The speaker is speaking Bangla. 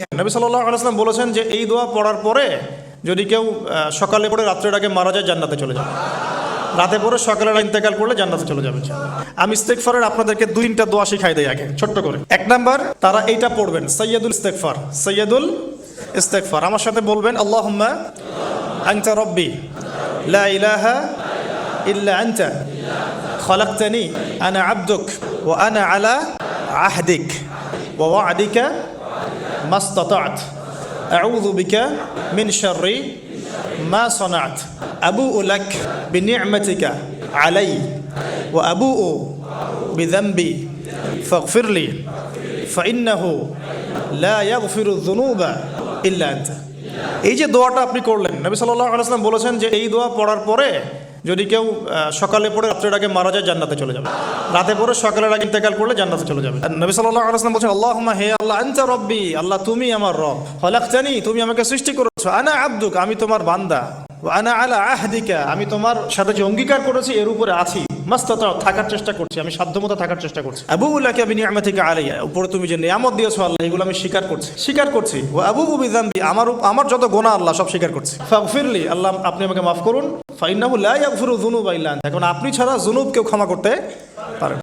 নবী সাল্লাল্লাহু আলাইহি ওয়াসাল্লাম বলেছেন যে এই দোয়া পড়ার পরে যদি কেউ সকালে পড়ে রাত্রের আগে মারা যায় জান্নাতে চলে যাবে, রাতে পড়ে সকালে ইন্তেকাল করলে জান্নাতে চলে যাবে। আমি ইস্তেগফারের আপনাদেরকে দুইটা দোয়া শিখাই দেই আগে ছোট্ট করে। এক নাম্বার, তারা এইটা পড়বেন, সাইয়্যিদুল ইস্তেগফার। সাইয়্যিদুল ইস্তেগফার আমার সাথে বলবেন, আল্লাহুম্মা আনতা রাব্বি লা ইলাহা ইল্লা আনতা খালাকতানি আনা আবদুক ওয়া আনা আলা আহদিক ওয়া ওয়া'দিকা মাস্তাতা'ত আউযু বিকা মিন শাররি মা সানা'ত আবুউ লাক বিনি'মাতিকা আলাই ওয়া আবুউ বিযানবি ফাগফিরলি ফাইন্নাহু লা ইয়াগফিরুয যুনুবা ইল্লা আনতা। এই যে দোয়াটা আপনি করলেন, নবী সাল্লাল্লাহু আলাইহি ওয়াসাল্লাম বলেছেন যে এই দোয়া পড়ার পরে যদি কেউ সকালে পড়ে রাত্রের আগে মারা যায় জান্নাতে চলে যাবে, রাতে পড়ে সকালের আগে ইন্তেকাল করলে জান্নাতে চলে যাবে। নবী সাল্লাল্লাহু আলাইহি ওয়াসাল্লাম বলেছেন, আল্লাহুম্মা হে আল্লাহ, আনতা রাব্বি, আল্লাহ তুমি আমার রব, খালাকতানি তুমি আমাকে সৃষ্টি করেছো, আনা আবদুক আমি তোমার বান্দা, ওয়া আনা আলা আহদিকা আমি তোমার সাথে যে অঙ্গীকার করেছি এর উপরে আছি, মাস্তাতা'ত থাকার চেষ্টা করছি, আমি সাধ্যমতো থাকার চেষ্টা করছি, আবুউ লাকা বিনি'মাতিকা আলাইয়া উপরে তুমি যে নিয়ামত দিয়েছো আল্লাহ এগুলো আমি স্বীকার করছি, ওয়া আবুউ বিযানবি আমার যত গুনাহ আল্লাহ সব স্বীকার করছি, ফাগফিরলি আল্লাহ আপনি আমাকে মাফ করুন, ফাইন্নাহু লা ইয়াগফিরু যুনুবা ইল্লা আনতা, এখন আপনি ছাড়া যুনুব কেউ ক্ষমা করতে পারেন।